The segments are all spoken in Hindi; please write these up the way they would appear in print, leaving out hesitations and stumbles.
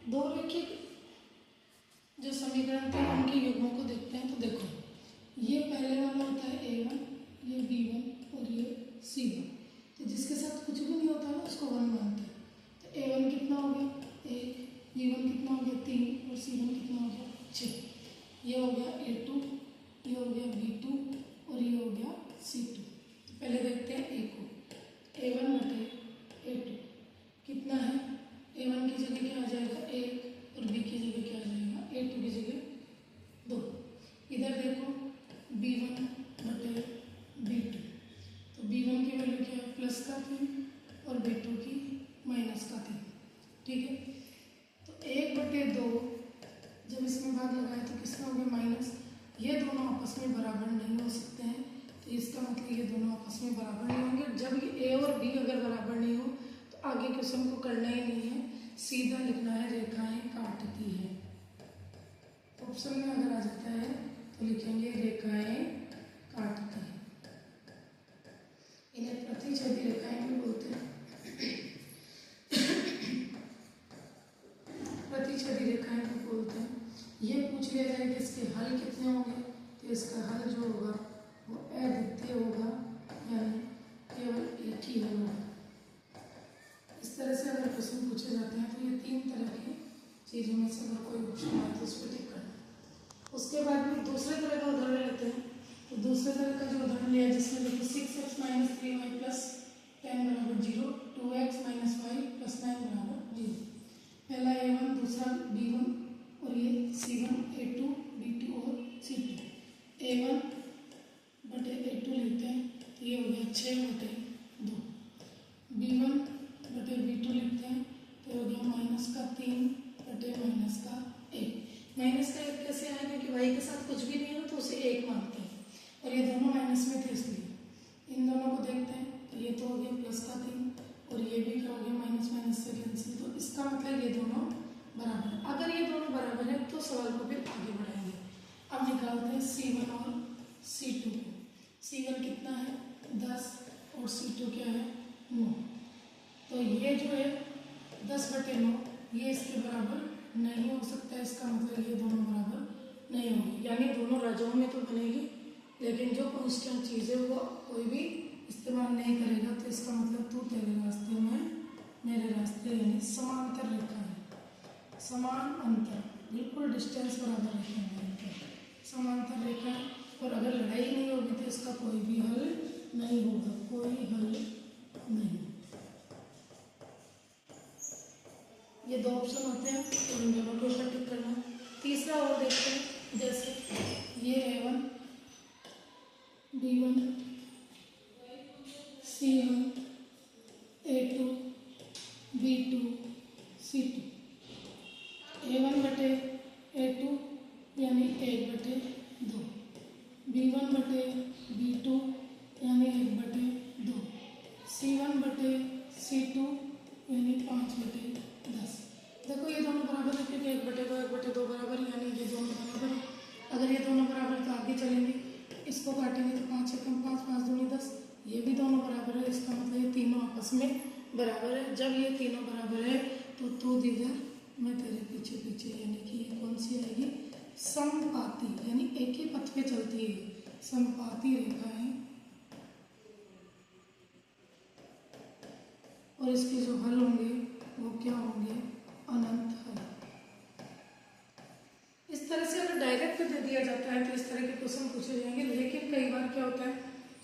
दो रैखिक जो समीकरण थे उनके युग्मों को देखते हैं। तो देखो, ये पहले वाला होता है A1, ये B1 और ये C1। तो जिसके साथ कुछ भी नहीं होता है ना उसको 1 मानते हैं। तो A1 कितना हो गया 1, B1 कितना हो गया 3 और C1 कितना हो गया 6। ये हो गया A2, ये हो गया B2 और ये हो गया C2। तो पहले देखते हैं A को। A1 बटे A2 कितना है? A1 की जगह क्या आ जाएगा 1 और B की जगह क्या आ जाएगा A2 की जगह 2। इधर देखो B1 बटे B2, तो B1 की वैल्यू क्या है प्लस का 3 और B2 की माइनस का 3। ठीक है, तो 1 बटे 2 जब इसमें भाग लगाए तो किसका हो गया माइनस। ये दोनों आपस में बराबर नहीं हो सकते हैं, तो इसका मतलब ये दोनों आपस में बराबर नहीं होंगे। जब ये A और B अगर बराबर नहीं हो तो आगे क्वेश्चन को करना ही नहीं है, सीधा लिखना है रेखाएं काटती है। ऑप्शन में अगर आ जाता है तो लिखेंगे रेखाएं काटती है। इन्हें प्रतिच्छेदी रेखाएं भी बोलते हैं। प्रतिच्छेदी रेखाएं भी बोलते हैं। ये पूछ लिया जाए कि इसके हल कितने होंगे, तो इसका हल जो होगा वो अद्वितीय होगा, यानी केवल एक ही हल होगा। इस तरह से अगर क्वेश्चन पूछे जाते हैं तो ये 3 तरह की चीज़ों में से अगर कोई ऑप्शन आए तो उस पर टिक करना। उसके बाद में दूसरे तरह का उदाहरण लेते हैं। तो दूसरे तरह का जो उदाहरण लिया जिसमें देखो 6x - 3y + 10 = 0, 2x - y + 9 = 0। पहला A1, दूसरा B1 और ये C1, A2, B2 और C2। A1 बटे A2 लिखते हैं तो ये हो गया 6 बटे 2। B1 बटे B2 लिखते हैं तो हो गया -3 बटे -1। -1 कैसे आएगा कि y के साथ कुछ भी नहीं है तो उसे 1 मानते हैं, और ये दोनों माइनस में थे इसलिए इन दोनों को देखते हैं। तो ये तो हो गया +3 और ये भी क्या हो गया माइनस से कैंसिल। तो इसका मतलब ये दोनों बराबर है। अगर ये दोनों बराबर है तो सवाल को फिर आगे बढ़ाएंगे। अब निकालते हैं C1 और C2 को। C1 कितना है 10 और C2 क्या है 9। तो ये जो है 10 बटे 9 ये इसके बराबर नहीं हो सकता है। इसका मतलब ये दोनों बराबर नहीं होंगे, यानी दोनों राजाओं में तो बनेगी लेकिन जो कांस्टेंट चीज़ है वो कोई भी इस्तेमाल नहीं करेगा। तो इसका मतलब तू तेरे रास्ते में मेरे रास्ते, यानी समांतर रेखा है। समान अंतर, बिल्कुल डिस्टेंस बराबर रखेंगे, समांतर रेखा है। और अगर लड़ाई नहीं होगी तो इसका कोई भी हल नहीं होगा, कोई हल नहीं। ये 2 ऑप्शन होते हैं तो इन दोनों को टिक करना। तीसरा और देखते हैं, जैसे ये A1, B1, C1, A2, B2, C2। A1 बटे A2 यानी 1 बटे 2, B1 बटे B2 यानी 1 बटे 2, C1 बटे C2 यानी 5 बटे 10। देखो ये दोनों बराबर है क्योंकि 1 बटे 2 1 बटे 2 बराबर, यानी ये दोनों बराबर है। अगर ये दोनों बराबर तो आगे चलेंगे, इसको काटेंगे तो 5 एकम 5, 5 दूनी 10। ये भी दोनों बराबर है, इसका मतलब ये तीनों आपस में बराबर है। जब ये तीनों बराबर है तो तू इधर मैं तेरे पीछे पीछे, यानी कि ये कौन सी आएगी समपाती, यानी एक ही पथ पे चलती है समपाती रेखाएं। और इसके जो हल होंगे वो क्या होंगे अनंत हल। इस तरह से अगर डायरेक्ट दे दिया जाता है तो इस तरह के क्वेश्चन पूछे जाएंगे। लेकिन कई बार क्या होता है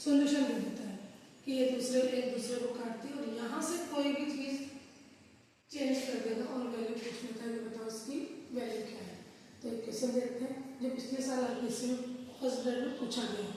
सॉल्यूशन दे देता है कि ये एक दूसरे को काटती है और यहाँ से कोई भी चीज़ चेंज कर देगा और वैल्यू पूछ लेता है कि बताओ इसकी वैल्यू क्या है। तो एक क्वेश्चन देखते हैं जो पिछले साल आरपीएससी में फर्स्ट ग्रेड में पूछा गया।